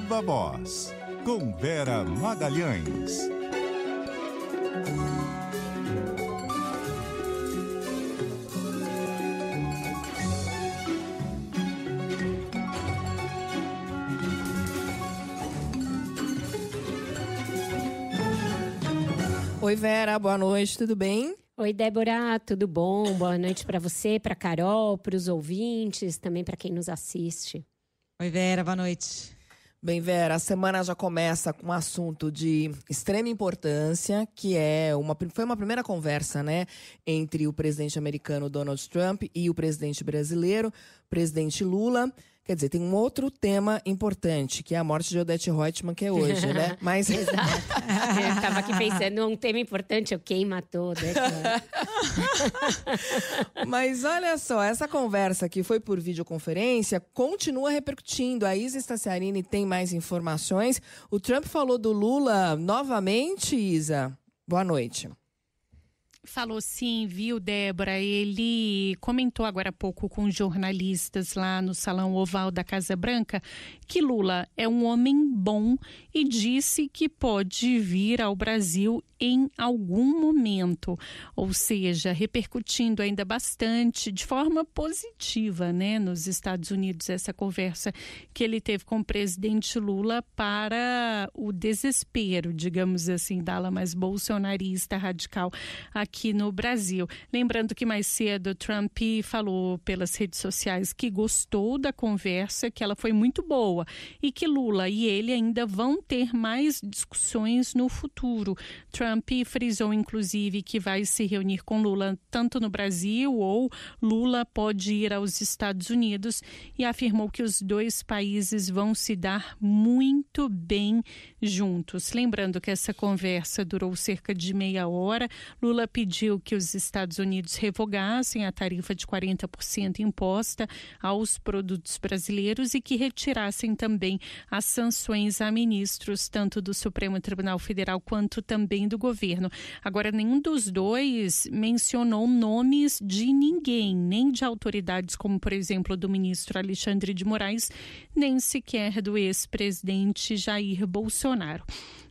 Viva Voz, com Vera Magalhães. Oi, Vera, boa noite, tudo bem? Oi, Débora, tudo bom? Boa noite para você, para Carol, para os ouvintes, também para quem nos assiste. Oi, Vera, boa noite. Bem, Vera, a semana já começa com um assunto de extrema importância, que foi uma primeira conversa, né, entre o presidente americano Donald Trump e o presidente brasileiro, presidente Lula. Quer dizer, tem um outro tema importante, que é a morte de Odete Roitman, que é hoje, né? Mas... Exato. Eu estava aqui pensando, um tema importante, quem matou Odete Roitman. Mas olha só, essa conversa que foi por videoconferência continua repercutindo. A Isa Staciarini tem mais informações. O Trump falou do Lula novamente, Isa. Boa noite. Falou sim, viu, Débora? Ele comentou agora há pouco com jornalistas lá no Salão Oval da Casa Branca que Lula é um homem bom e disse que pode vir ao Brasil em algum momento, ou seja, repercutindo ainda bastante de forma positiva, né, nos Estados Unidos, essa conversa que ele teve com o presidente Lula para o desespero, digamos assim, da ala mais bolsonarista radical aqui no Brasil. Lembrando que mais cedo Trump falou pelas redes sociais que gostou da conversa, que ela foi muito boa e que Lula e ele ainda vão ter mais discussões no futuro. Trump frisou, inclusive, que vai se reunir com Lula tanto no Brasil ou Lula pode ir aos Estados Unidos e afirmou que os dois países vão se dar muito bem juntos. Lembrando que essa conversa durou cerca de meia hora. Lula pediu que os Estados Unidos revogassem a tarifa de 40% imposta aos produtos brasileiros e que retirassem também as sanções a ministros, tanto do Supremo Tribunal Federal quanto também do governo. Agora, nenhum dos dois mencionou nomes de ninguém, nem de autoridades como, por exemplo, do ministro Alexandre de Moraes, nem sequer do ex-presidente Jair Bolsonaro.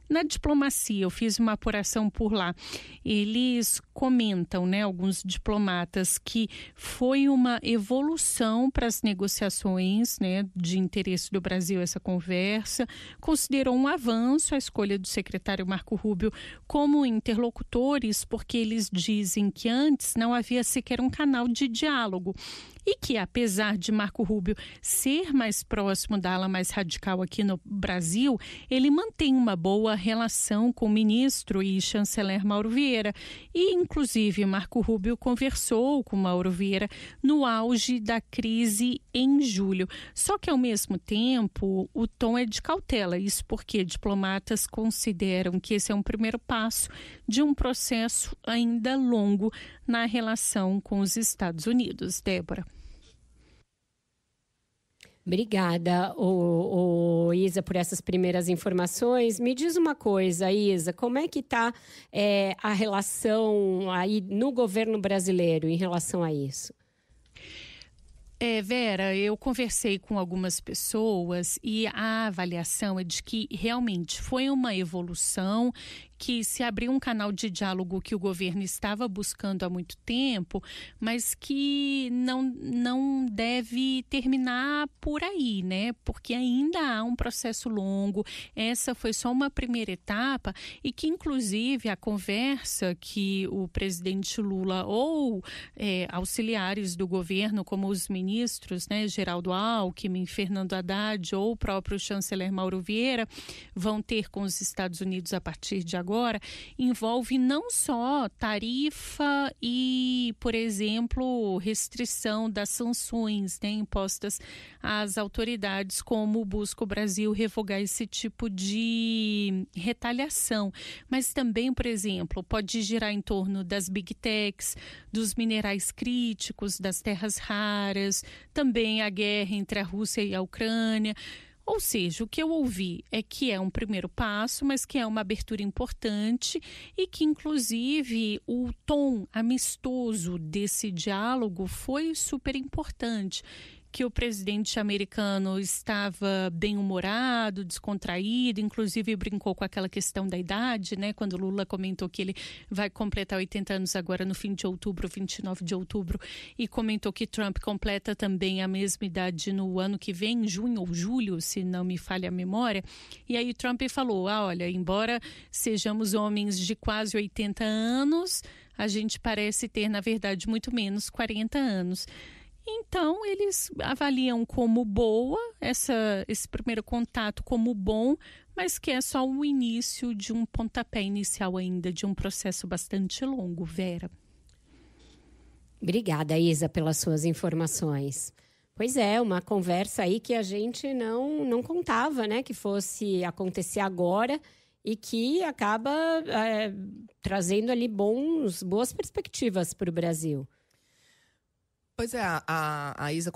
Na diplomacia, eu fiz uma apuração por lá. Eles comentam, né, alguns diplomatas, que foi uma evolução para as negociações, né, de interesse do Brasil essa conversa. Considerou um avanço a escolha do secretário Marco Rubio como interlocutores, porque eles dizem que antes não havia sequer um canal de diálogo. E que, apesar de Marco Rubio ser mais próximo da ala mais radical aqui no Brasil, ele mantém uma boa relação com o ministro e chanceler Mauro Vieira. E, inclusive, Marco Rubio conversou com Mauro Vieira no auge da crise em julho. Só que, ao mesmo tempo, o tom é de cautela. Isso porque diplomatas consideram que esse é um primeiro passo de um processo ainda longo na relação com os Estados Unidos. Débora. Obrigada, Isa, por essas primeiras informações. Me diz uma coisa, Isa, como é que está a relação aí no governo brasileiro em relação a isso? Vera, eu conversei com algumas pessoas e a avaliação é de que realmente foi uma evolução, que se abriu um canal de diálogo que o governo estava buscando há muito tempo, mas que não deve terminar por aí, né? Porque ainda há um processo longo. Essa foi só uma primeira etapa e que, inclusive, a conversa que o presidente Lula ou auxiliares do governo, como os ministros, né, Geraldo Alckmin, Fernando Haddad ou o próprio chanceler Mauro Vieira, vão ter com os Estados Unidos a partir de agora, envolve não só tarifa e, por exemplo, restrição das sanções, né, impostas às autoridades, como busca o Brasil revogar esse tipo de retaliação, mas também, por exemplo, pode girar em torno das big techs, dos minerais críticos, das terras raras, também a guerra entre a Rússia e a Ucrânia. Ou seja, o que eu ouvi é que é um primeiro passo, mas que é uma abertura importante e que, inclusive, o tom amistoso desse diálogo foi super importante. que o presidente americano estava bem-humorado, descontraído, inclusive brincou com aquela questão da idade, né? Quando Lula comentou que ele vai completar 80 anos agora no fim de outubro, 29 de outubro, e comentou que Trump completa também a mesma idade no ano que vem, em junho ou julho, se não me falha a memória. E aí Trump falou, olha, embora sejamos homens de quase 80 anos, a gente parece ter, na verdade, muito menos 40 anos. Então, eles avaliam como boa esse primeiro contato como bom, mas que é só o início de um pontapé inicial ainda, de um processo bastante longo, Vera. Obrigada, Isa, pelas suas informações. Pois é, uma conversa aí que a gente não contava, né? Que fosse acontecer agora e que acaba trazendo ali boas perspectivas para o Brasil. Pois é, a Isa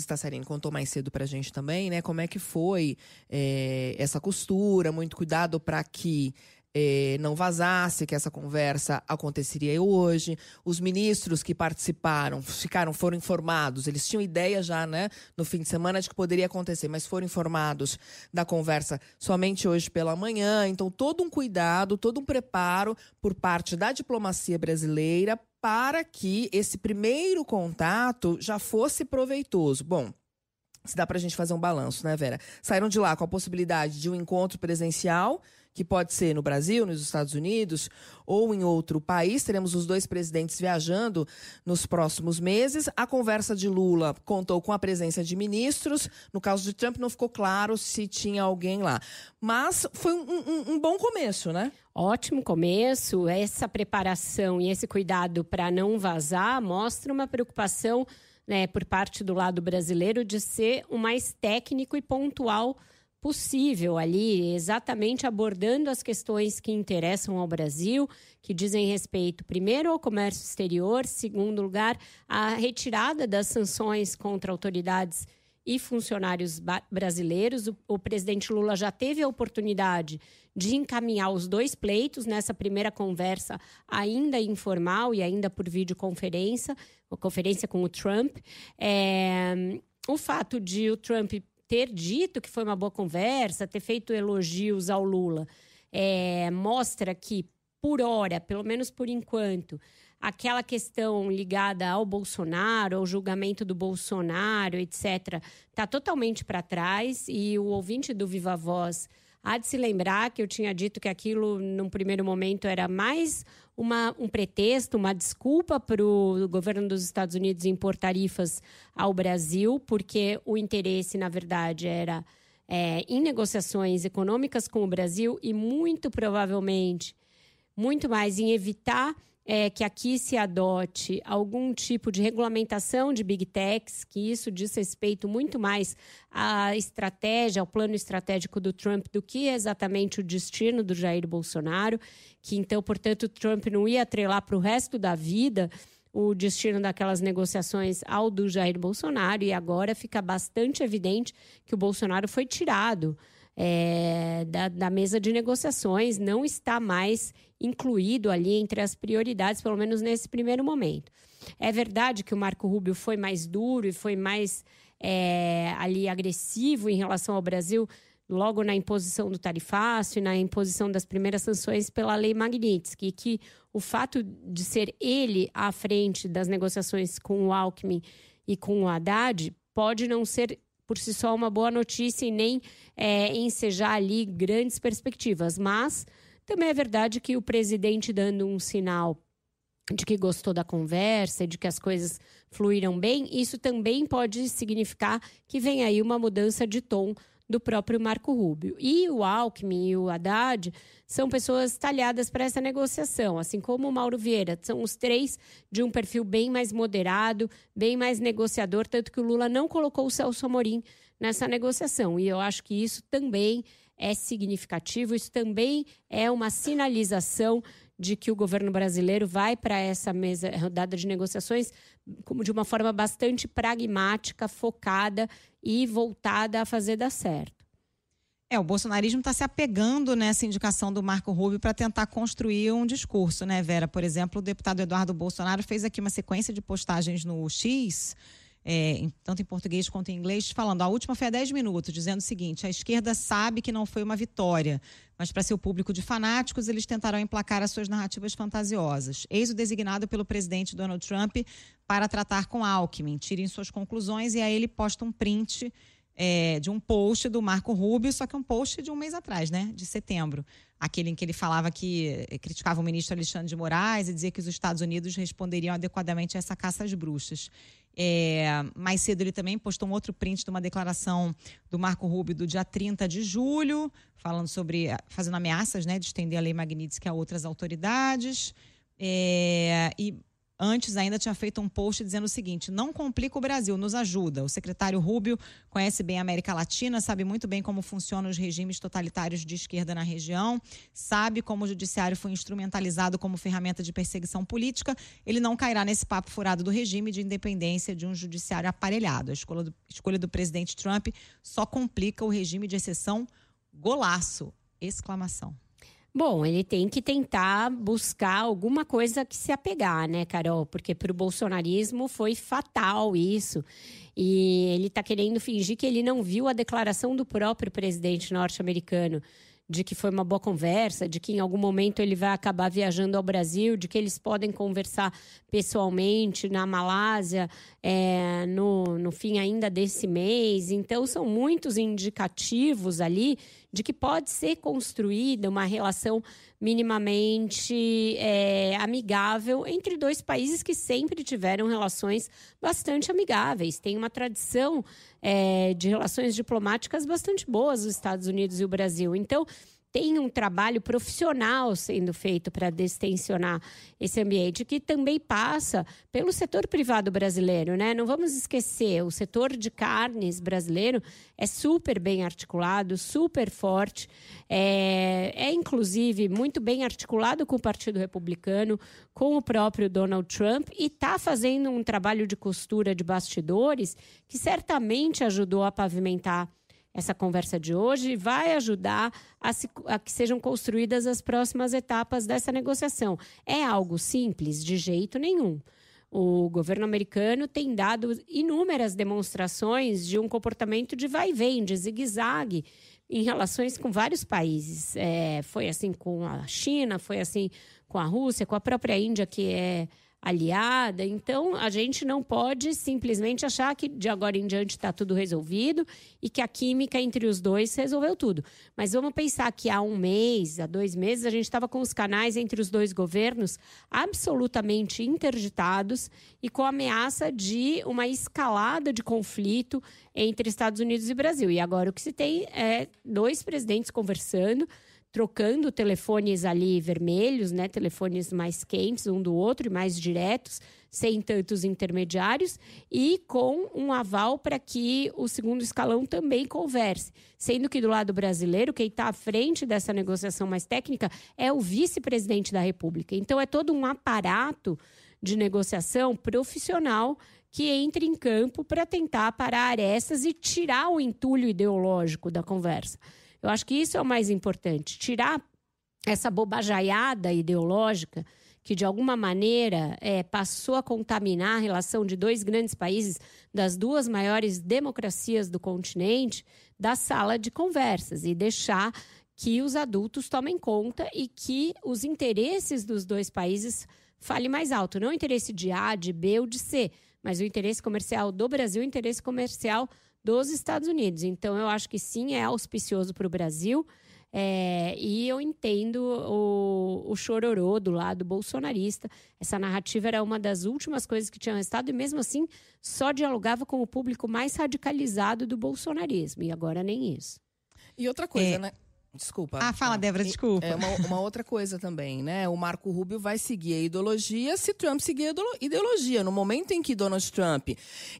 Tassarini contou mais cedo pra gente também, né? Como é que foi essa costura, muito cuidado para que não vazasse, que essa conversa aconteceria hoje. Os ministros que participaram foram informados, eles tinham ideia já, né, no fim de semana de que poderia acontecer, mas foram informados da conversa somente hoje pela manhã. Então, todo um cuidado, todo um preparo por parte da diplomacia brasileira para que esse primeiro contato já fosse proveitoso. Bom, se dá para a gente fazer um balanço, né, Vera? Saíram de lá com a possibilidade de um encontro presencial, que pode ser no Brasil, nos Estados Unidos ou em outro país. Teremos os dois presidentes viajando nos próximos meses. A conversa de Lula contou com a presença de ministros. No caso de Trump, não ficou claro se tinha alguém lá. Mas foi um bom começo, né? Ótimo começo. Essa preparação e esse cuidado para não vazar mostra uma preocupação, né, por parte do lado brasileiro de ser o mais técnico e pontual possível ali, exatamente abordando as questões que interessam ao Brasil, que dizem respeito, primeiro, ao comércio exterior, segundo lugar, à retirada das sanções contra autoridades e funcionários brasileiros. O presidente Lula já teve a oportunidade de encaminhar os dois pleitos nessa primeira conversa, ainda informal e ainda por videoconferência, uma conferência com o Trump. O fato de o Trump ter dito que foi uma boa conversa, ter feito elogios ao Lula, mostra que, por hora, pelo menos por enquanto, aquela questão ligada ao Bolsonaro, ao julgamento do Bolsonaro, etc., está totalmente para trás. E o ouvinte do Viva Voz há de se lembrar que eu tinha dito que aquilo, num primeiro momento, era mais um pretexto, uma desculpa para o governo dos Estados Unidos impor tarifas ao Brasil, porque o interesse, na verdade, era em negociações econômicas com o Brasil e, muito provavelmente, muito mais em evitar que aqui se adote algum tipo de regulamentação de Big Techs, que isso diz respeito muito mais à estratégia, ao plano estratégico do Trump, do que exatamente o destino do Jair Bolsonaro, que então, portanto, o Trump não ia atrelar para o resto da vida o destino daquelas negociações ao do Jair Bolsonaro, e agora fica bastante evidente que o Bolsonaro foi tirado da mesa de negociações, não está mais incluído ali entre as prioridades, pelo menos nesse primeiro momento. É verdade que o Marco Rubio foi mais duro e foi mais ali agressivo em relação ao Brasil, logo na imposição do tarifácio e na imposição das primeiras sanções pela Lei Magnitsky, que o fato de ser ele à frente das negociações com o Alckmin e com o Haddad pode não ser por si só uma boa notícia e nem ensejar ali grandes perspectivas. Mas também é verdade que o presidente dando um sinal de que gostou da conversa e de que as coisas fluíram bem, isso também pode significar que vem aí uma mudança de tom do próprio Marco Rubio. E o Alckmin e o Haddad são pessoas talhadas para essa negociação, assim como o Mauro Vieira. São os três de um perfil bem mais moderado, bem mais negociador, tanto que o Lula não colocou o Celso Amorim nessa negociação. E eu acho que isso também é significativo, isso também é uma sinalização de que o governo brasileiro vai para essa mesa rodada de negociações de uma forma bastante pragmática, focada e voltada a fazer dar certo. O bolsonarismo está se apegando nessa indicação do Marco Rubio para tentar construir um discurso, né, Vera? Por exemplo, o deputado Eduardo Bolsonaro fez aqui uma sequência de postagens no X, tanto em português quanto em inglês, falando, a última foi há 10 minutos, dizendo o seguinte: a esquerda sabe que não foi uma vitória, mas para seu público de fanáticos, eles tentarão emplacar as suas narrativas fantasiosas. Eis o designado pelo presidente Donald Trump para tratar com Alckmin. Tirem suas conclusões, e aí ele posta um print de um post do Marco Rubio, só que é um post de um mês atrás, né, de setembro. Aquele em que ele falava que criticava o ministro Alexandre de Moraes e dizia que os Estados Unidos responderiam adequadamente a essa caça às bruxas. Mais cedo ele também postou um outro print de uma declaração do Marco Rubio do dia 30 de julho, fazendo ameaças, né, de estender a lei Magnitsky a outras autoridades. E antes ainda tinha feito um post dizendo o seguinte: não complica o Brasil, nos ajuda. O secretário Rubio conhece bem a América Latina, sabe muito bem como funcionam os regimes totalitários de esquerda na região, sabe como o judiciário foi instrumentalizado como ferramenta de perseguição política. Ele não cairá nesse papo furado do regime de independência de um judiciário aparelhado. A escolha do presidente Trump só complica o regime de exceção. Golaço! Exclamação. Bom, ele tem que tentar buscar alguma coisa que se apegar, né, Carol? Porque para o bolsonarismo foi fatal isso. E ele está querendo fingir que ele não viu a declaração do próprio presidente norte-americano de que foi uma boa conversa, de que em algum momento ele vai acabar viajando ao Brasil, de que eles podem conversar pessoalmente na Malásia no fim ainda desse mês. Então, são muitos indicativos ali de que pode ser construída uma relação minimamente amigável entre dois países que sempre tiveram relações bastante amigáveis. Tem uma tradição de relações diplomáticas bastante boas os Estados Unidos e o Brasil. Então, tem um trabalho profissional sendo feito para destensionar esse ambiente, que também passa pelo setor privado brasileiro, né? Não vamos esquecer, o setor de carnes brasileiro é super bem articulado, super forte, inclusive muito bem articulado com o Partido Republicano, com o próprio Donald Trump, e está fazendo um trabalho de costura de bastidores que certamente ajudou a pavimentar essa conversa de hoje e vai ajudar a que sejam construídas as próximas etapas dessa negociação. É algo simples? De jeito nenhum. O governo americano tem dado inúmeras demonstrações de um comportamento de vai e vem, de zigue-zague, em relações com vários países. Foi assim com a China, foi assim com a Rússia, com a própria Índia, que é aliada. Então, a gente não pode simplesmente achar que de agora em diante está tudo resolvido e que a química entre os dois resolveu tudo. Mas vamos pensar que há 1 mês, há 2 meses, a gente estava com os canais entre os dois governos absolutamente interditados e com a ameaça de uma escalada de conflito entre Estados Unidos e Brasil. E agora o que se tem é 2 presidentes conversando, trocando telefones ali vermelhos, né? Telefones mais quentes um do outro e mais diretos, sem tantos intermediários, e com um aval para que o segundo escalão também converse. Sendo que do lado brasileiro, quem está à frente dessa negociação mais técnica é o vice-presidente da República. Então, é todo um aparato de negociação profissional que entra em campo para tentar parar arestas e tirar o entulho ideológico da conversa. Eu acho que isso é o mais importante, tirar essa bobajaiada ideológica que, de alguma maneira, passou a contaminar a relação de 2 grandes países, das 2 maiores democracias do continente, da sala de conversas, e deixar que os adultos tomem conta e que os interesses dos 2 países falem mais alto. Não o interesse de A, de B ou de C, mas o interesse comercial do Brasil, o interesse comercial dos Estados Unidos. Então, eu acho que sim, é auspicioso para o Brasil, e eu entendo o chororô do lado bolsonarista. Essa narrativa era uma das últimas coisas que tinham restado e, mesmo assim, só dialogava com o público mais radicalizado do bolsonarismo, e agora nem isso. E outra coisa, né? Desculpa. Fala, Débora, desculpa. Uma outra coisa também, né? O Marco Rubio vai seguir a ideologia se Trump seguir a ideologia. No momento em que Donald Trump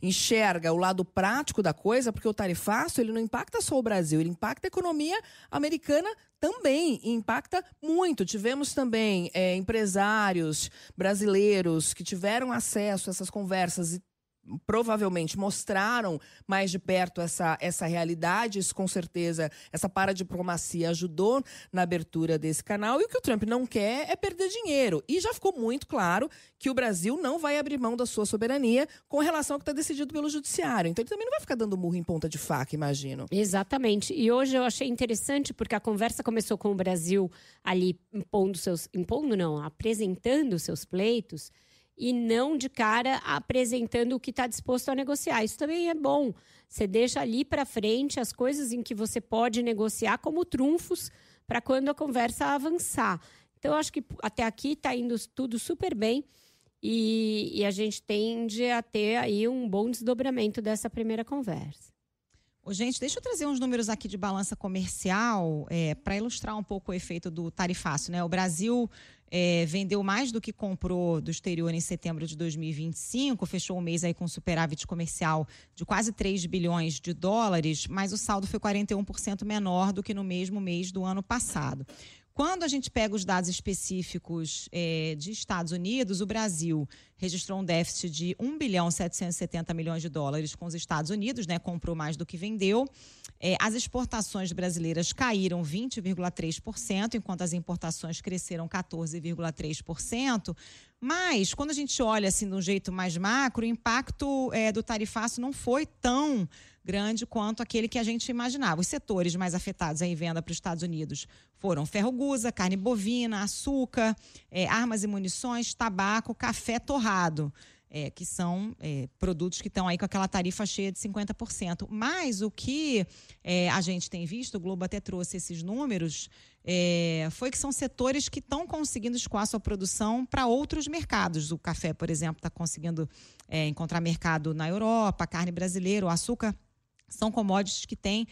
enxerga o lado prático da coisa, porque o tarifaço ele não impacta só o Brasil, ele impacta a economia americana também, e impacta muito. Tivemos também empresários brasileiros que tiveram acesso a essas conversas e provavelmente mostraram mais de perto essa realidade. Isso, com certeza, essa paradiplomacia ajudou na abertura desse canal. E o que o Trump não quer é perder dinheiro. E já ficou muito claro que o Brasil não vai abrir mão da sua soberania com relação ao que está decidido pelo judiciário. Então ele também não vai ficar dando murro em ponta de faca, imagino. Exatamente. E hoje eu achei interessante porque a conversa começou com o Brasil ali apresentando seus pleitos e não de cara apresentando o que está disposto a negociar. Isso também é bom. Você deixa ali para frente as coisas em que você pode negociar como trunfos para quando a conversa avançar. Então, eu acho que até aqui está indo tudo super bem e a gente tende a ter aí um bom desdobramento dessa primeira conversa. Gente, deixa eu trazer uns números aqui de balança comercial para ilustrar um pouco o efeito do tarifaço, né? O Brasil vendeu mais do que comprou do exterior em setembro de 2025, fechou o mês aí com superávit comercial de quase 3 bilhões de dólares, mas o saldo foi 41% menor do que no mesmo mês do ano passado. Quando a gente pega os dados específicos de Estados Unidos, o Brasil registrou um déficit de 1 bilhão 770 milhões de dólares com os Estados Unidos, né? Comprou mais do que vendeu. As exportações brasileiras caíram 20,3%, enquanto as importações cresceram 14,3%. Mas, quando a gente olha assim, de um jeito mais macro, o impacto do tarifaço não foi tão grande quanto aquele que a gente imaginava. Os setores mais afetados em venda para os Estados Unidos foram ferro-gusa, carne bovina, açúcar, armas e munições, tabaco, café torrado, que são produtos que estão aí com aquela tarifa cheia de 50%. Mas o que a gente tem visto, o Globo até trouxe esses números, foi que são setores que estão conseguindo escoar sua produção para outros mercados. O café, por exemplo, está conseguindo encontrar mercado na Europa, a carne brasileira, o açúcar. São commodities que têm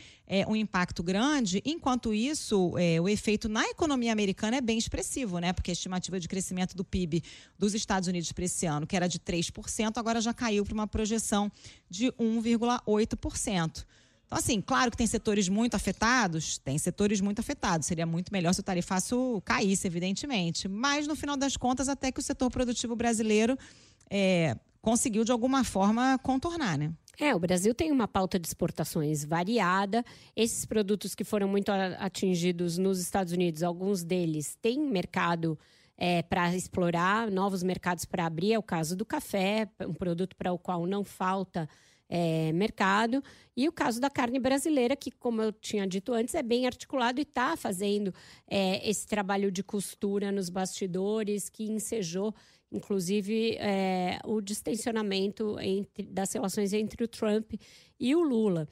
um impacto grande. Enquanto isso, o efeito na economia americana é bem expressivo, né? Porque a estimativa de crescimento do PIB dos Estados Unidos para esse ano, que era de 3%, agora já caiu para uma projeção de 1,8%. Então, assim, claro que tem setores muito afetados, seria muito melhor se o tarifaço caísse, evidentemente. Mas, no final das contas, até que o setor produtivo brasileiro conseguiu, de alguma forma, contornar, né? O Brasil tem uma pauta de exportações variada. Esses produtos que foram muito atingidos nos Estados Unidos, alguns deles têm mercado para explorar, novos mercados para abrir. É o caso do café, um produto para o qual não falta mercado. E o caso da carne brasileira, que, como eu tinha dito antes, é bem articulado e está fazendo esse trabalho de costura nos bastidores, que ensejou inclusive o distensionamento das relações entre o Trump e o Lula.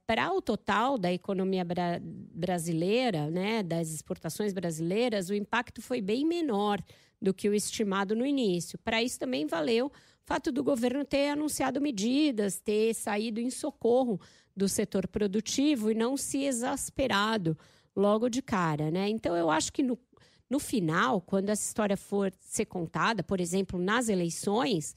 Para o total da economia brasileira, né, das exportações brasileiras, o impacto foi bem menor do que o estimado no início. Para isso também valeu o fato do governo ter anunciado medidas, ter saído em socorro do setor produtivo e não se exasperado logo de cara, né? Então, eu acho que no final, quando essa história for ser contada, por exemplo, nas eleições,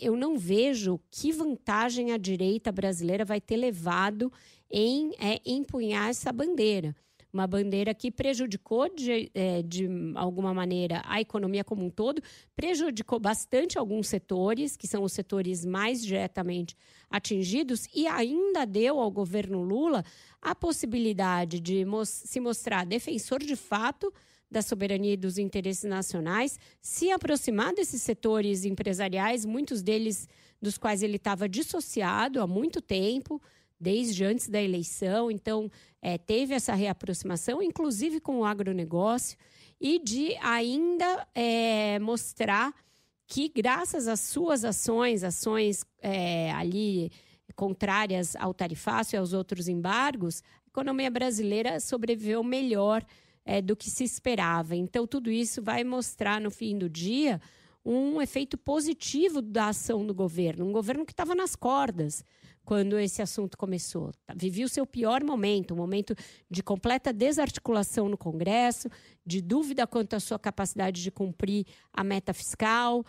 eu não vejo que vantagem a direita brasileira vai ter levado em empunhar essa bandeira. Uma bandeira que prejudicou, de alguma maneira, a economia como um todo, prejudicou bastante alguns setores, que são os setores mais diretamente atingidos, e ainda deu ao governo Lula a possibilidade de se mostrar defensor de fato da soberania e dos interesses nacionais, se aproximar desses setores empresariais, muitos deles dos quais ele estava dissociado há muito tempo, desde antes da eleição. Então, teve essa reaproximação, inclusive com o agronegócio, e de ainda mostrar que, graças às suas ações ali contrárias ao tarifaço e aos outros embargos, a economia brasileira sobreviveu melhor do que se esperava. Então, tudo isso vai mostrar, no fim do dia, um efeito positivo da ação do governo. Um governo que estava nas cordas, quando esse assunto começou. Vivia o seu pior momento, um momento de completa desarticulação no Congresso, de dúvida quanto à sua capacidade de cumprir a meta fiscal,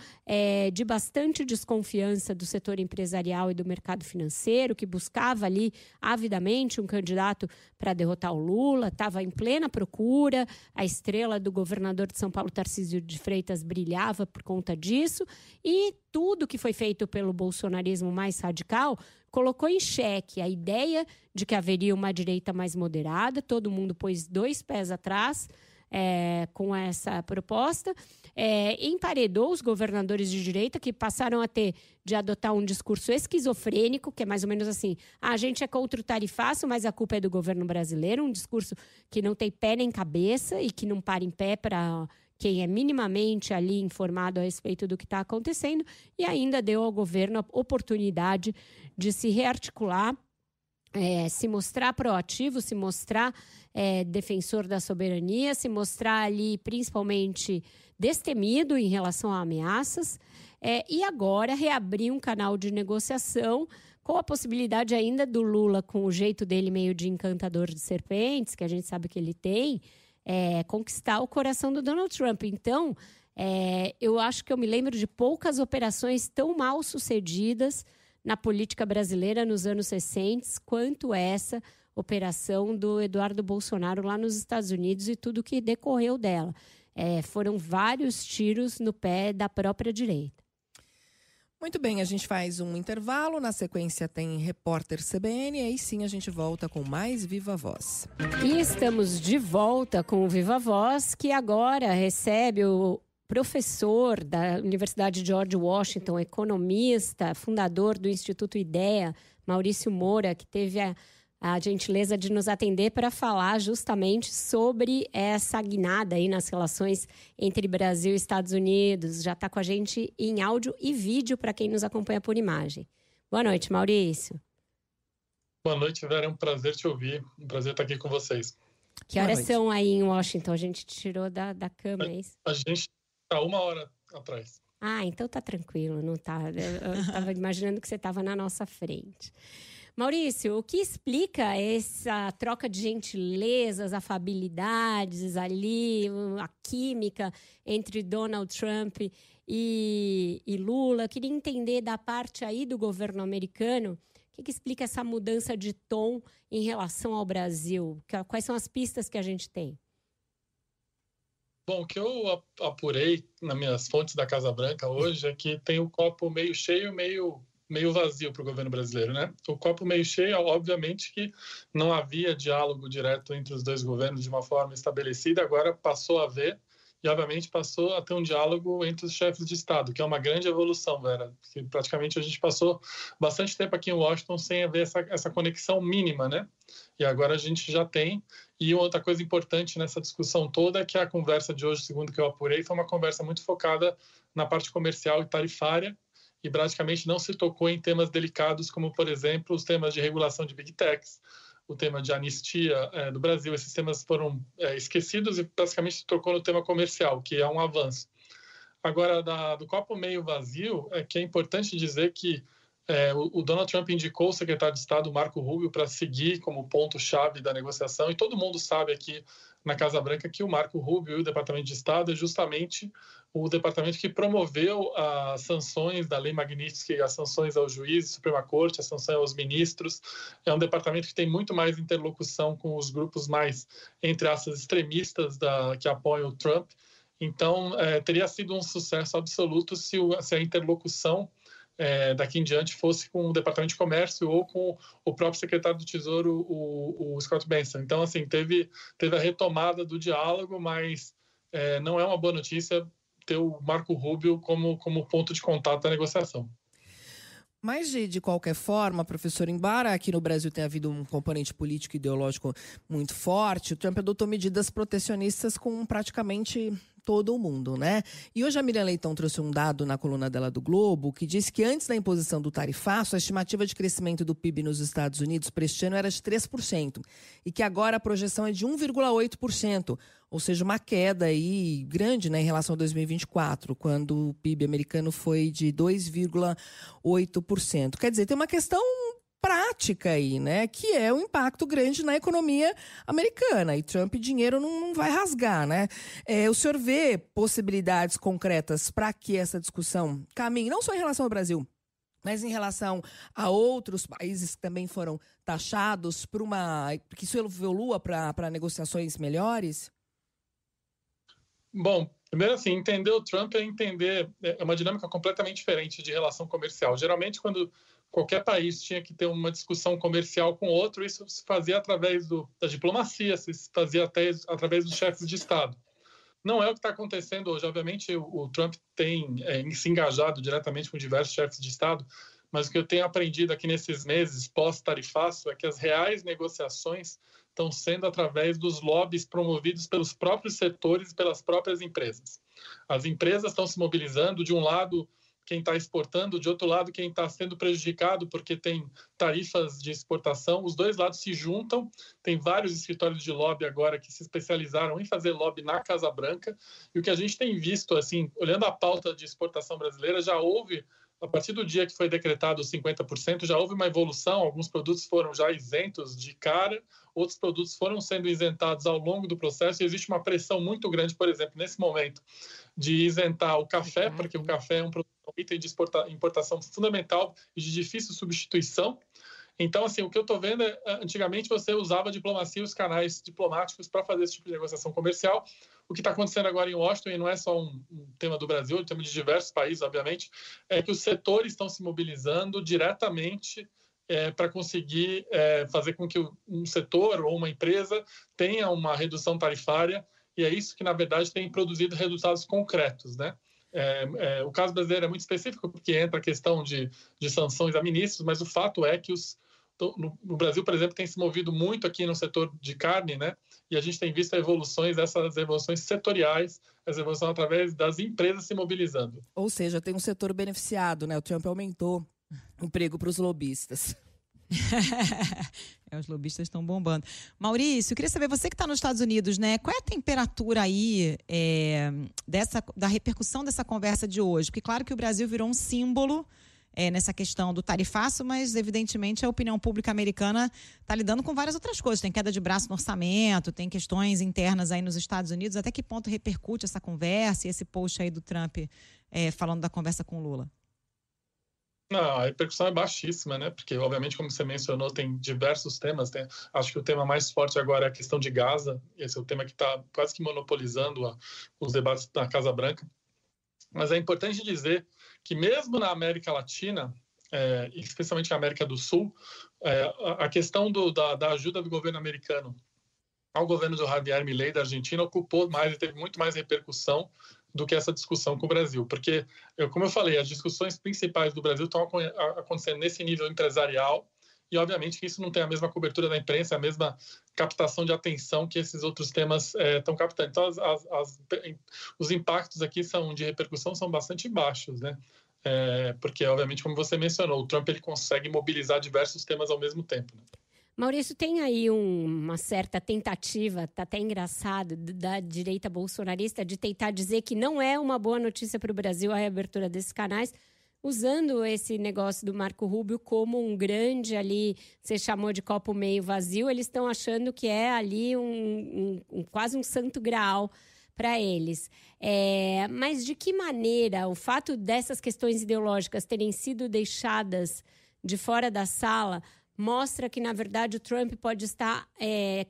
de bastante desconfiança do setor empresarial e do mercado financeiro, que buscava ali avidamente um candidato para derrotar o Lula, estava em plena procura, a estrela do governador de São Paulo, Tarcísio de Freitas, brilhava por conta disso, e tudo que foi feito pelo bolsonarismo mais radical colocou em xeque a ideia de que haveria uma direita mais moderada. Todo mundo pôs 2 pés atrás com essa proposta, emparedou os governadores de direita, que passaram a ter de adotar um discurso esquizofrênico, que é mais ou menos assim: a gente é contra o tarifaço, mas a culpa é do governo brasileiro, um discurso que não tem pé nem cabeça e que não para em pé para quem é minimamente ali informado a respeito do que está acontecendo, e ainda deu ao governo a oportunidade de se rearticular, se mostrar proativo, se mostrar defensor da soberania, se mostrar ali principalmente destemido em relação a ameaças, e agora reabrir um canal de negociação com a possibilidade ainda do Lula, com o jeito dele meio de encantador de serpentes, que a gente sabe que ele tem, conquistar o coração do Donald Trump. Então, eu acho que eu me lembro de poucas operações tão mal sucedidas na política brasileira nos anos recentes quanto essa operação do Eduardo Bolsonaro lá nos Estados Unidos e tudo que decorreu dela. Foram vários tiros no pé da própria direita. Muito bem, a gente faz um intervalo, na sequência tem Repórter CBN, e aí sim a gente volta com mais Viva Voz. E estamos de volta com o Viva Voz, que agora recebe o professor da Universidade George Washington, economista, fundador do Instituto IDEA, Maurício Moura, que teve a gentileza de nos atender para falar justamente sobre essa guinada aí nas relações entre Brasil e Estados Unidos. Já está com a gente em áudio e vídeo para quem nos acompanha por imagem. Boa noite, Maurício. Boa noite, Vera. É um prazer te ouvir. Um prazer estar aqui com vocês. Que horas são aí em Washington? A gente tirou da cama, é isso? A gente está 1 hora atrás. Ah, então tá tranquilo, não tá? Eu estava imaginando que você estava na nossa frente. Maurício, o que explica essa troca de gentilezas, afabilidades ali, a química entre Donald Trump e Lula? Eu queria entender da parte aí do governo americano, o que explica essa mudança de tom em relação ao Brasil? Quais são as pistas que a gente tem? Bom, o que eu apurei nas minhas fontes da Casa Branca hoje é que tem o copo meio cheio, meio vazio para o governo brasileiro, né? O copo meio cheio, obviamente que não havia diálogo direto entre os dois governos de uma forma estabelecida, agora passou a haver, e obviamente passou a ter um diálogo entre os chefes de Estado, que é uma grande evolução, Vera, porque praticamente a gente passou bastante tempo aqui em Washington sem haver essa conexão mínima, né? E agora a gente já tem. E outra coisa importante nessa discussão toda é que a conversa de hoje, segundo que eu apurei, foi uma conversa muito focada na parte comercial e tarifária, e praticamente não se tocou em temas delicados, como, por exemplo, os temas de regulação de Big Techs, o tema de anistia do Brasil. Esses temas foram esquecidos e basicamente se tocou no tema comercial, que é um avanço. Agora, do copo meio vazio, é que é importante dizer que o Donald Trump indicou o secretário de Estado, Marco Rubio, para seguir como ponto-chave da negociação, e todo mundo sabe aqui na Casa Branca que o Marco Rubio e o Departamento de Estado é justamente o departamento que promoveu as sanções da Lei Magnitsky, as sanções ao juiz, Suprema Corte, as sanções aos ministros. É um departamento que tem muito mais interlocução com os grupos mais, entre aspas, extremistas que apoiam o Trump. Então, teria sido um sucesso absoluto se a interlocução daqui em diante fosse com o Departamento de Comércio ou com o próprio secretário do Tesouro, o Scott Bessent. Então, assim, teve a retomada do diálogo, mas não é uma boa notícia ter o Marco Rubio como ponto de contato da negociação. Mas, de qualquer forma, professor, embora aqui no Brasil tenha havido um componente político e ideológico muito forte, o Trump adotou medidas protecionistas com praticamente todo o mundo, né? E hoje a Miriam Leitão trouxe um dado na coluna dela do Globo que diz que antes da imposição do tarifaço, a estimativa de crescimento do PIB nos Estados Unidos para este ano era de 3%, e que agora a projeção é de 1,8%, ou seja, uma queda aí grande, né, em relação a 2024, quando o PIB americano foi de 2,8%. Quer dizer, tem uma questão prática aí, né? Que é o impacto grande na economia americana. E Trump, dinheiro não vai rasgar, né? O senhor vê possibilidades concretas para que essa discussão caminhe, não só em relação ao Brasil, mas em relação a outros países que também foram taxados que isso evolua para negociações melhores? Bom, primeiro assim, entender o Trump é uma dinâmica completamente diferente de relação comercial. Geralmente, quando qualquer país tinha que ter uma discussão comercial com outro, isso se fazia através da diplomacia, se fazia até através dos chefes de Estado. Não é o que está acontecendo hoje. Obviamente, o Trump tem se engajado diretamente com diversos chefes de Estado, mas o que eu tenho aprendido aqui nesses meses pós-tarifaço é que as reais negociações estão sendo através dos lobbies promovidos pelos próprios setores e pelas próprias empresas. As empresas estão se mobilizando, de um lado quem está exportando, de outro lado quem está sendo prejudicado porque tem tarifas de exportação. Os dois lados se juntam. Tem vários escritórios de lobby agora que se especializaram em fazer lobby na Casa Branca. E o que a gente tem visto, assim, olhando a pauta de exportação brasileira, já houve, a partir do dia que foi decretado os 50%, já houve uma evolução. Alguns produtos foram já isentos de cara, outros produtos foram sendo isentados ao longo do processo. E existe uma pressão muito grande, por exemplo, nesse momento, de isentar o café, porque o café é um item de importação fundamental e de difícil substituição. Então, assim, o que eu estou vendo é, antigamente você usava a diplomacia e os canais diplomáticos para fazer esse tipo de negociação comercial. O que está acontecendo agora em Washington, e não é só um tema do Brasil, é um tema de diversos países, obviamente, é que os setores estão se mobilizando diretamente para conseguir fazer com que um setor ou uma empresa tenha uma redução tarifária, e é isso que, na verdade, tem produzido resultados concretos, né? O caso brasileiro é muito específico, porque entra a questão de sanções a ministros, mas o fato é que no Brasil, por exemplo, tem se movido muito aqui no setor de carne, né? E a gente tem visto essas evoluções setoriais, as evoluções através das empresas se mobilizando. Ou seja, tem um setor beneficiado, né? O Trump aumentou o emprego para os lobistas. Os lobistas estão bombando. Maurício, eu queria saber, você que está nos Estados Unidos, né? Qual é a temperatura aí da repercussão dessa conversa de hoje? Porque claro que o Brasil virou um símbolo nessa questão do tarifaço, mas evidentemente a opinião pública americana está lidando com várias outras coisas. Tem queda de braço no orçamento, tem questões internas aí nos Estados Unidos. Até que ponto repercute essa conversa e esse post aí do Trump falando da conversa com o Lula? Não, a repercussão é baixíssima, né? Porque, obviamente, como você mencionou, tem diversos temas. Acho que o tema mais forte agora é a questão de Gaza. Esse é o tema que está quase que monopolizando os debates na Casa Branca. Mas é importante dizer que mesmo na América Latina, especialmente na América do Sul, a questão da ajuda do governo americano ao governo do Javier Milei da Argentina ocupou mais e teve muito mais repercussão do que essa discussão com o Brasil. Porque, como eu falei, as discussões principais do Brasil estão acontecendo nesse nível empresarial e, obviamente, que isso não tem a mesma cobertura da imprensa, a mesma captação de atenção que esses outros temas estão captando. Então, os impactos aqui de repercussão são bastante baixos, né? Porque, obviamente, como você mencionou, o Trump ele consegue mobilizar diversos temas ao mesmo tempo, né? Maurício, tem aí uma certa tentativa, tá até engraçado, da direita bolsonarista de tentar dizer que não é uma boa notícia para o Brasil a reabertura desses canais, usando esse negócio do Marco Rubio como um grande ali, você chamou de copo meio vazio, eles estão achando que é ali quase um santo graal para eles. Mas de que maneira o fato dessas questões ideológicas terem sido deixadas de fora da sala mostra que, na verdade, o Trump pode estar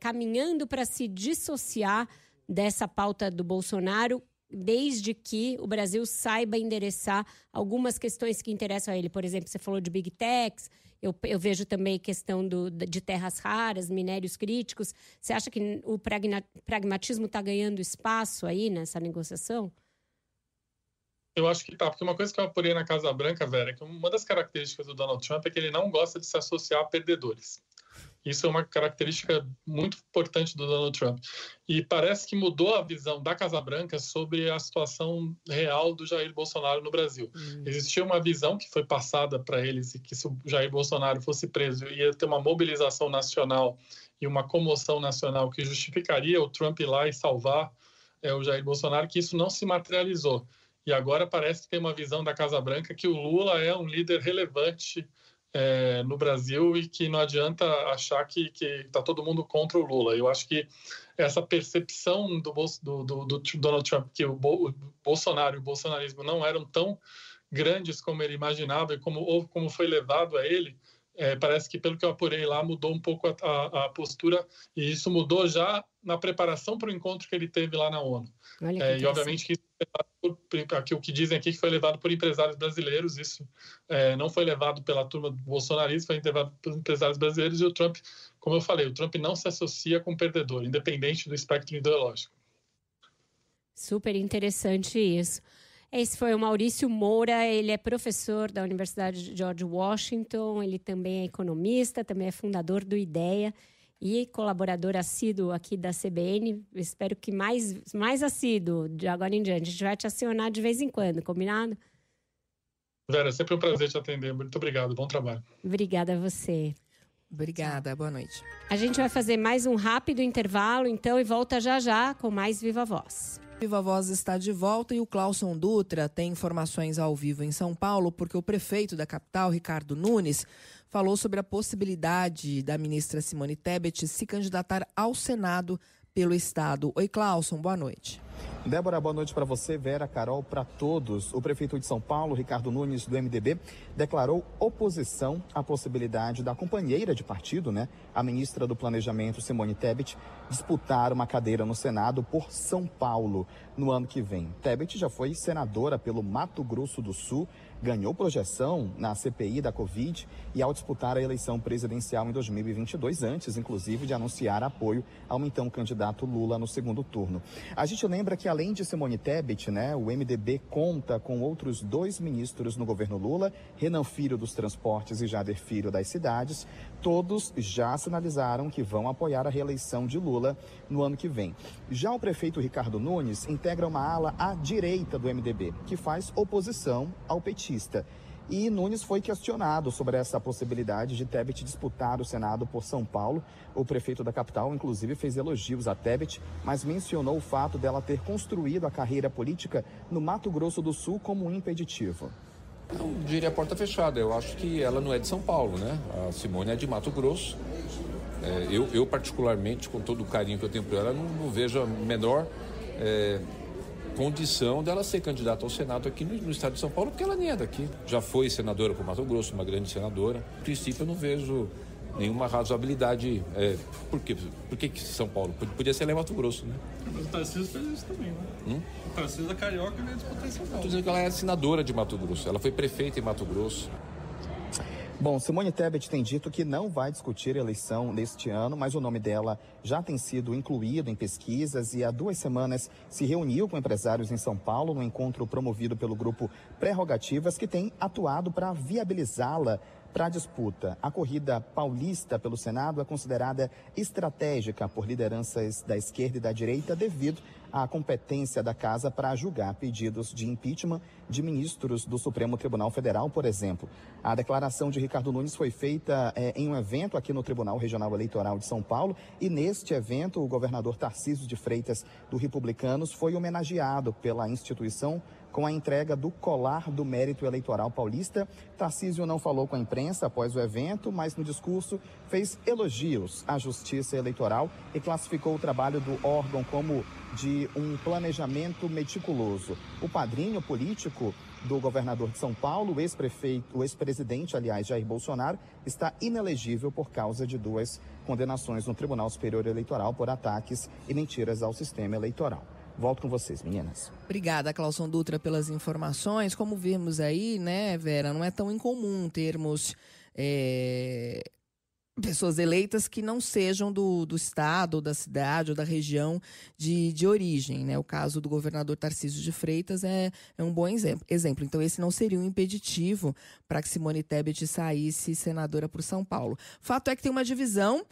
caminhando para se dissociar dessa pauta do Bolsonaro, desde que o Brasil saiba endereçar algumas questões que interessam a ele. Por exemplo, você falou de Big Techs, eu vejo também questão de terras raras, minérios críticos. Você acha que o pragmatismo está ganhando espaço aí nessa negociação? Eu acho que tá, porque uma coisa que eu apurei na Casa Branca, Vera, é que uma das características do Donald Trump é que ele não gosta de se associar a perdedores. Isso é uma característica muito importante do Donald Trump. E parece que mudou a visão da Casa Branca sobre a situação real do Jair Bolsonaro no Brasil. Existia uma visão que foi passada para eles, e que se o Jair Bolsonaro fosse preso, ia ter uma mobilização nacional e uma comoção nacional que justificaria o Trump ir lá e salvar o Jair Bolsonaro, que isso não se materializou. E agora parece que tem uma visão da Casa Branca que o Lula é um líder relevante no Brasil e que não adianta achar que está todo mundo contra o Lula. Eu acho que essa percepção do Donald Trump, que o Bolsonaro e o bolsonarismo não eram tão grandes como ele imaginava e como foi levado a ele, parece que, pelo que eu apurei lá, mudou um pouco a postura, e isso mudou já na preparação para o encontro que ele teve lá na ONU. E, obviamente, que o que dizem aqui que foi levado por empresários brasileiros, isso não foi levado pela turma bolsonarista, foi levado por empresários brasileiros, e o Trump, como eu falei, o Trump não se associa com o perdedor, independente do espectro ideológico. Super interessante isso. Esse foi o Maurício Moura, ele é professor da Universidade de George Washington, ele também é economista, também é fundador do IDEA e colaborador assíduo aqui da CBN. Espero que mais assíduo de agora em diante. A gente vai te acionar de vez em quando, combinado? Vera, é sempre um prazer te atender. Muito obrigado, bom trabalho. Obrigada a você. Obrigada, boa noite. A gente vai fazer mais um rápido intervalo, então, e volta já com mais Viva Voz. Viva Voz está de volta e o Clauson Dutra tem informações ao vivo em São Paulo, porque o prefeito da capital, Ricardo Nunes, falou sobre a possibilidade da ministra Simone Tebet se candidatar ao Senado pelo Estado. Oi, Clauson, boa noite. Débora, boa noite para você, Vera, Carol, para todos. O prefeito de São Paulo, Ricardo Nunes, do MDB, declarou oposição à possibilidade da companheira de partido, a ministra do Planejamento, Simone Tebet, disputar uma cadeira no Senado por São Paulo no ano que vem. Tebet já foi senadora pelo Mato Grosso do Sul, ganhou projeção na CPI da Covid e ao disputar a eleição presidencial em 2022, antes, inclusive, de anunciar apoio ao então candidato Lula no segundo turno. A gente lembra que, além de Simone Tebet, o MDB conta com outros 2 ministros no governo Lula, Renan Filho dos Transportes e Jader Filho das Cidades. Todos já sinalizaram que vão apoiar a reeleição de Lula no ano que vem. Já o prefeito Ricardo Nunes integra uma ala à direita do MDB, que faz oposição ao petista. E Nunes foi questionado sobre essa possibilidade de Tebet disputar o Senado por São Paulo. O prefeito da capital, inclusive, fez elogios a Tebet, mas mencionou o fato dela ter construído a carreira política no Mato Grosso do Sul como um impeditivo. Não diria porta fechada, eu acho que ela não é de São Paulo, A Simone é de Mato Grosso. Eu particularmente, com todo o carinho que eu tenho por ela, não vejo a menor condição dela ser candidata ao Senado aqui no estado de São Paulo, porque ela nem é daqui. Já foi senadora por Mato Grosso, uma grande senadora. No princípio, eu não vejo nenhuma razoabilidade. Por que São Paulo? Podia ser lá em Mato Grosso, Mas o Tarcísio fez isso também, O Tarcísio da Carioca veio disputar em São Paulo. Estou dizendo que ela é senadora de Mato Grosso. Ela foi prefeita em Mato Grosso. Bom, Simone Tebet tem dito que não vai discutir a eleição neste ano, mas o nome dela já tem sido incluído em pesquisas e há 2 semanas se reuniu com empresários em São Paulo no encontro promovido pelo grupo Prerrogativas, que tem atuado para viabilizá-la para a disputa. A corrida paulista pelo Senado é considerada estratégica por lideranças da esquerda e da direita devido à competência da casa para julgar pedidos de impeachment de ministros do Supremo Tribunal Federal, por exemplo. A declaração de Ricardo Nunes foi feita em um evento aqui no Tribunal Regional Eleitoral de São Paulo e neste evento o governador Tarcísio de Freitas do Republicanos foi homenageado pela instituição com a entrega do colar do mérito eleitoral paulista. Tarcísio não falou com a imprensa após o evento, mas no discurso fez elogios à Justiça Eleitoral e classificou o trabalho do órgão como de um planejamento meticuloso. O padrinho político do governador de São Paulo, o ex-presidente, aliás, Jair Bolsonaro, está inelegível por causa de 2 condenações no Tribunal Superior Eleitoral por ataques e mentiras ao sistema eleitoral. Volto com vocês, meninas. Obrigada, Clauson Dutra, pelas informações. Como vimos aí, Vera, não é tão incomum termos pessoas eleitas que não sejam do estado, ou da cidade, ou da região de origem, O caso do governador Tarcísio de Freitas é um bom exemplo. Então, esse não seria um impeditivo para que Simone Tebet saísse senadora por São Paulo. Fato é que tem uma divisão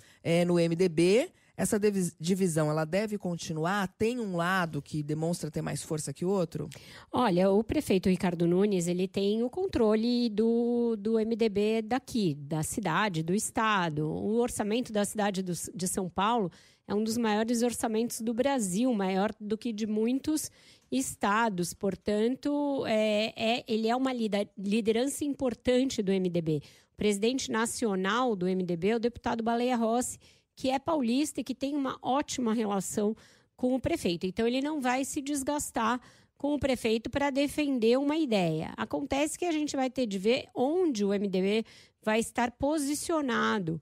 no MDB. Essa divisão, ela deve continuar? Tem um lado que demonstra ter mais força que o outro? Olha, o prefeito Ricardo Nunes, ele tem o controle do MDB daqui, da cidade, do estado. O orçamento da cidade de São Paulo é um dos maiores orçamentos do Brasil, maior do que de muitos estados. Portanto, ele é uma liderança importante do MDB. O presidente nacional do MDB é o deputado Baleia Rossi, que é paulista e que tem uma ótima relação com o prefeito. Então, ele não vai se desgastar com o prefeito para defender uma ideia. Acontece que a gente vai ter de ver onde o MDB vai estar posicionado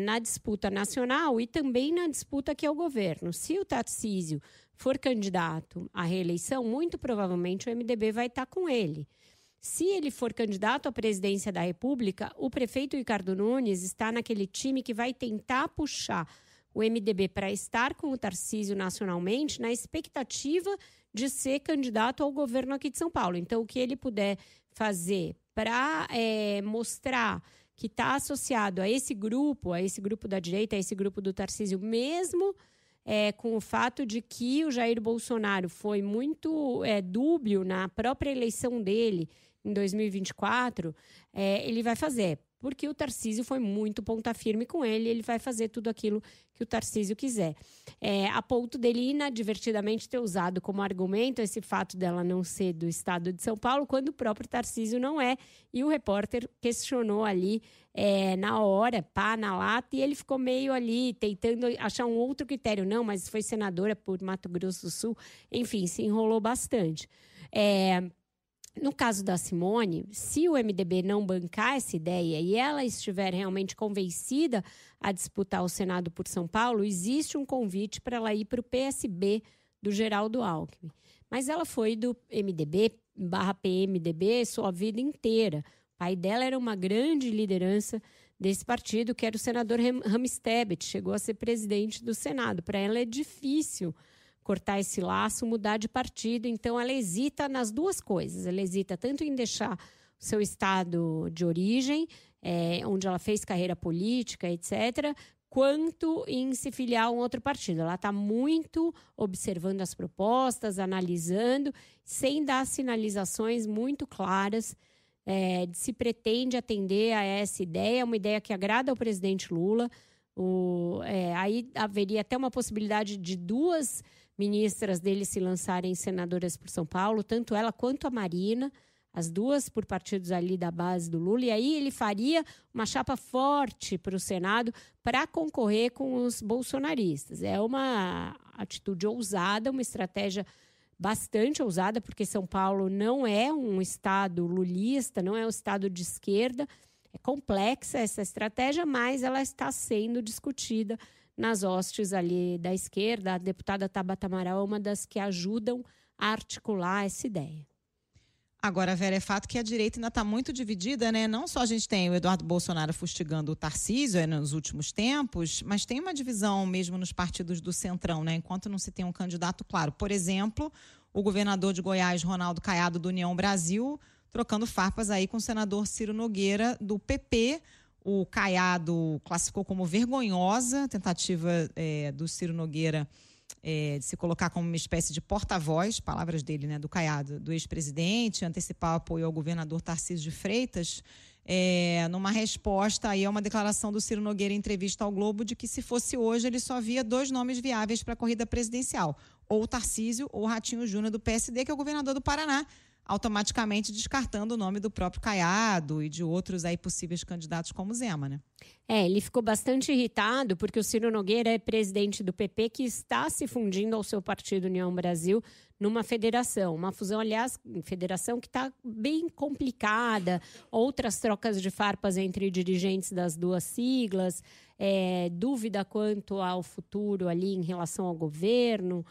na disputa nacional e também na disputa que é o governo. Se o Tarcísio for candidato à reeleição, muito provavelmente o MDB vai estar com ele. Se ele for candidato à presidência da República, o prefeito Ricardo Nunes está naquele time que vai tentar puxar o MDB para estar com o Tarcísio nacionalmente, na expectativa de ser candidato ao governo aqui de São Paulo. Então, o que ele puder fazer para mostrar que está associado a esse grupo da direita, a esse grupo do Tarcísio, mesmo com o fato de que o Jair Bolsonaro foi muito dúbio na própria eleição dele em 2024, ele vai fazer. Porque o Tarcísio foi muito ponta firme com ele vai fazer tudo aquilo que o Tarcísio quiser. A ponto dele inadvertidamente ter usado como argumento esse fato dela não ser do estado de São Paulo, quando o próprio Tarcísio não é. E o repórter questionou ali na hora, pá, na lata, e ele ficou meio ali tentando achar um outro critério. Não, mas foi senadora por Mato Grosso do Sul. Enfim, se enrolou bastante. No caso da Simone, se o MDB não bancar essa ideia e ela estiver realmente convencida a disputar o Senado por São Paulo, existe um convite para ela ir para o PSB do Geraldo Alckmin. Mas ela foi do MDB/PMDB sua vida inteira. O pai dela era uma grande liderança desse partido, que era o senador Rames Tebet, chegou a ser presidente do Senado. Para ela é difícil cortar esse laço, mudar de partido. Então, ela hesita nas duas coisas. Ela hesita tanto em deixar o seu estado de origem, onde ela fez carreira política, etc., quanto em se filiar a um outro partido. Ela está muito observando as propostas, analisando, sem dar sinalizações muito claras de se pretende atender a essa ideia, uma ideia que agrada ao presidente Lula. Aí haveria até uma possibilidade de duas ministras dele se lançarem senadoras por São Paulo, tanto ela quanto a Marina, as duas por partidos ali da base do Lula, e aí ele faria uma chapa forte para o Senado para concorrer com os bolsonaristas. É uma atitude ousada, uma estratégia bastante ousada, porque São Paulo não é um estado lulista, não é um estado de esquerda. É complexa essa estratégia, mas ela está sendo discutida nas hostes ali da esquerda. A deputada Tabata Amaral é uma das que ajudam a articular essa ideia. Agora, Vera, é fato que a direita ainda está muito dividida, né? Não só a gente tem o Eduardo Bolsonaro fustigando o Tarcísio nos últimos tempos, mas tem uma divisão mesmo nos partidos do Centrão, né? Enquanto não se tem um candidato claro. Por exemplo, o governador de Goiás, Ronaldo Caiado, do União Brasil, trocando farpas aí com o senador Ciro Nogueira, do PP. O Caiado classificou como vergonhosa a tentativa do Ciro Nogueira de se colocar como uma espécie de porta-voz, palavras dele, né, do Caiado, do ex-presidente, antecipar o apoio ao governador Tarcísio de Freitas, numa resposta aí a uma declaração do Ciro Nogueira em entrevista ao Globo de que, se fosse hoje, ele só via dois nomes viáveis para a corrida presidencial, ou o Tarcísio ou o Ratinho Júnior do PSD, que é o governador do Paraná, automaticamente descartando o nome do próprio Caiado e de outros aí possíveis candidatos como Zema, né? Ele ficou bastante irritado porque o Ciro Nogueira é presidente do PP, que está se fundindo ao seu partido União Brasil numa federação. Uma fusão, aliás, federação que está bem complicada, outras trocas de farpas entre dirigentes das duas siglas, dúvida quanto ao futuro ali em relação ao governo,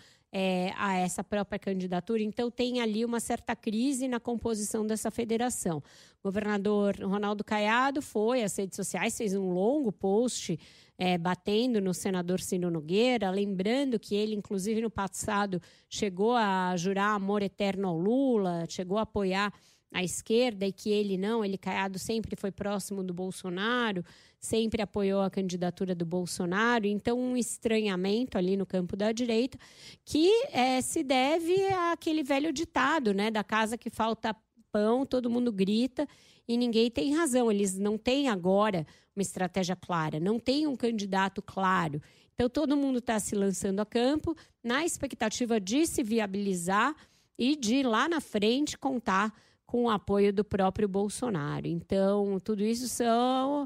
a essa própria candidatura. Então, tem ali uma certa crise na composição dessa federação. O governador Ronaldo Caiado foi às redes sociais, fez um longo post batendo no senador Ciro Nogueira, lembrando que ele, inclusive, no passado, chegou a jurar amor eterno ao Lula, chegou a apoiar a esquerda, e que ele, Caiado, sempre foi próximo do Bolsonaro, sempre apoiou a candidatura do Bolsonaro. Então, um estranhamento ali no campo da direita, que se deve àquele velho ditado, né, da casa que falta pão, todo mundo grita e ninguém tem razão. Eles não têm agora uma estratégia clara, não tem um candidato claro. Então, todo mundo está se lançando a campo na expectativa de se viabilizar e de, lá na frente, contar com com o apoio do próprio Bolsonaro. Então, tudo isso são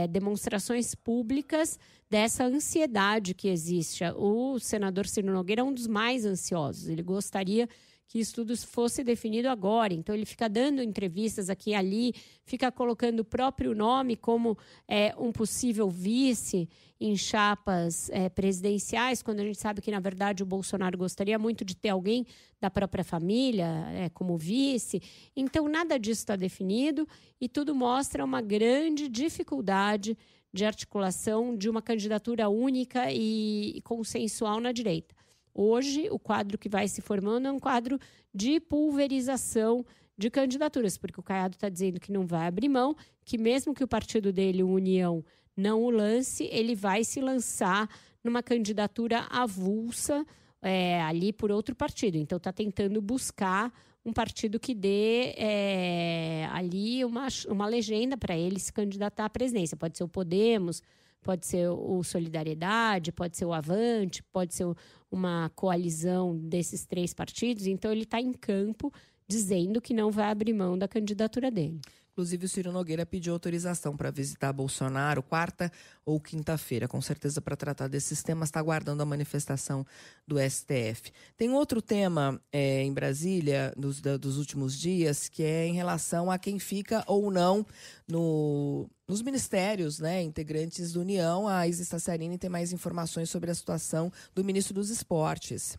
demonstrações públicas dessa ansiedade que existe. O senador Ciro Nogueira é um dos mais ansiosos. Ele gostaria que isso tudo fosse definido agora. Então, ele fica dando entrevistas aqui e ali, fica colocando o próprio nome como um possível vice em chapas presidenciais, quando a gente sabe que, na verdade, o Bolsonaro gostaria muito de ter alguém da própria família como vice. Então, nada disso está definido e tudo mostra uma grande dificuldade de articulação de uma candidatura única e consensual na direita. Hoje, o quadro que vai se formando é um quadro de pulverização de candidaturas, porque o Caiado está dizendo que não vai abrir mão, que mesmo que o partido dele, o União, não o lance, ele vai se lançar numa candidatura avulsa ali por outro partido. Então, está tentando buscar um partido que dê ali uma legenda para ele se candidatar à presidência. Pode ser o Podemos, pode ser o Solidariedade, pode ser o Avante, pode ser uma coalizão desses 3 partidos. Então, ele está em campo dizendo que não vai abrir mão da candidatura dele. Inclusive, o Ciro Nogueira pediu autorização para visitar Bolsonaro quarta ou quinta-feira, com certeza para tratar desses temas, está aguardando a manifestação do STF. Tem outro tema em Brasília, dos últimos dias, que é em relação a quem fica ou não nos ministérios, integrantes da União. A Isa Staciarini tem mais informações sobre a situação do ministro dos Esportes.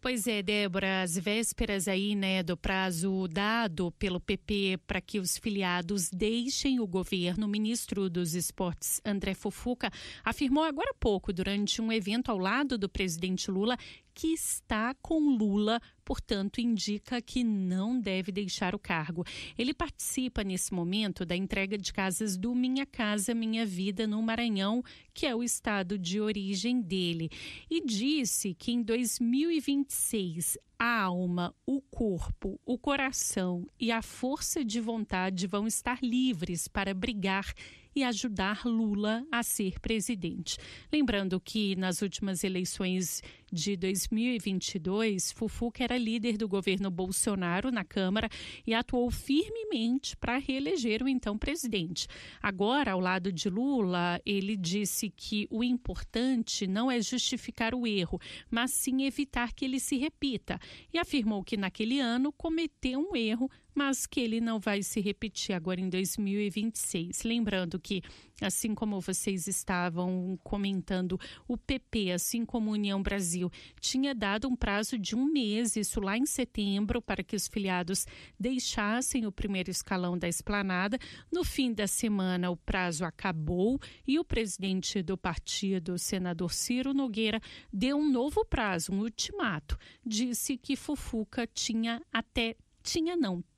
Pois é, Débora, às vésperas aí, do prazo dado pelo PP para que os filiados deixem o governo, o ministro dos Esportes, André Fufuca, afirmou agora há pouco, durante um evento ao lado do presidente Lula, que está com Lula, portanto, indica que não deve deixar o cargo. Ele participa, nesse momento, da entrega de casas do Minha Casa Minha Vida, no Maranhão, que é o estado de origem dele. E disse que em 2026, a alma, o corpo, o coração e a força de vontade vão estar livres para brigar e ajudar Lula a ser presidente. Lembrando que nas últimas eleições de 2022, Fufuca era líder do governo Bolsonaro na Câmara e atuou firmemente para reeleger o então presidente. Agora, ao lado de Lula, ele disse que o importante não é justificar o erro, mas sim evitar que ele se repita. E afirmou que naquele ano cometeu um erro, mas que ele não vai se repetir agora em 2026. Lembrando que, assim como vocês estavam comentando, o PP, assim como a União Brasil, tinha dado um prazo de 1 mês, isso lá em setembro, para que os filiados deixassem o primeiro escalão da esplanada. No fim da semana, o prazo acabou e o presidente do partido, o senador Ciro Nogueira, deu um novo prazo, um ultimato. Disse que Fufuca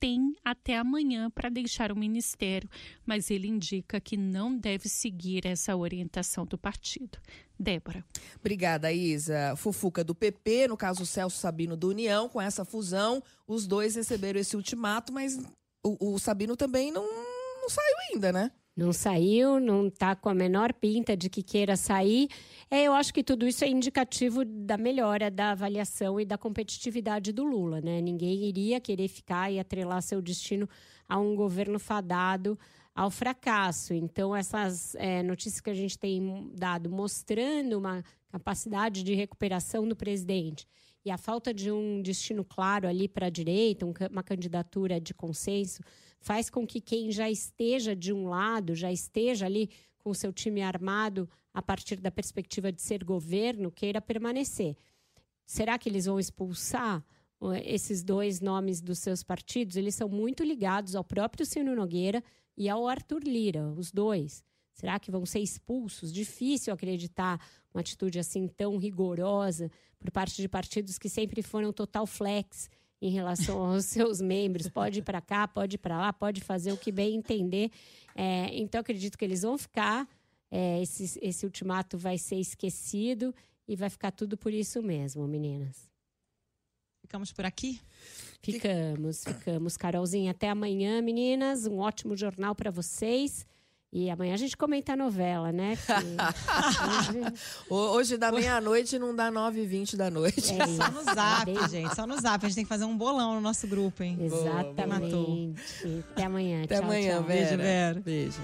tem até amanhã para deixar o ministério, mas ele indica que não deve seguir essa orientação do partido. Débora. Obrigada, Isa. Fufuca do PP, no caso Celso Sabino do União, com essa fusão, os dois receberam esse ultimato, mas o Sabino também não saiu ainda, né? Não saiu, não está com a menor pinta de que queira sair. Eu acho que tudo isso é indicativo da melhora da avaliação e da competitividade do Lula, né? Ninguém iria querer ficar e atrelar seu destino a um governo fadado ao fracasso. Então, essas notícias que a gente tem dado mostrando uma capacidade de recuperação do presidente e a falta de um destino claro ali para a direita, uma candidatura de consenso, faz com que quem já esteja de um lado, já esteja ali com o seu time armado a partir da perspectiva de ser governo, queira permanecer. Será que eles vão expulsar esses 2 nomes dos seus partidos? Eles são muito ligados ao próprio Ciro Nogueira e ao Arthur Lira, os 2. Será que vão ser expulsos? Difícil acreditar uma atitude assim tão rigorosa por parte de partidos que sempre foram total flex em relação aos seus membros. Pode ir para cá, pode ir para lá, pode fazer o que bem entender. Então, acredito que eles vão ficar. Esse ultimato vai ser esquecido e vai ficar tudo por isso mesmo, meninas. Ficamos por aqui? Ficamos. Carolzinha, até amanhã, meninas. Um ótimo jornal para vocês. E amanhã a gente comenta a novela, né? Hoje dá meia-noite e não dá 9h20 da noite. Só no Zap, gente. Só no Zap. A gente tem que fazer um bolão no nosso grupo, hein? Exatamente. Até amanhã. Até tchau, amanhã, tchau. Vera. Beijo, Vera. Beijo.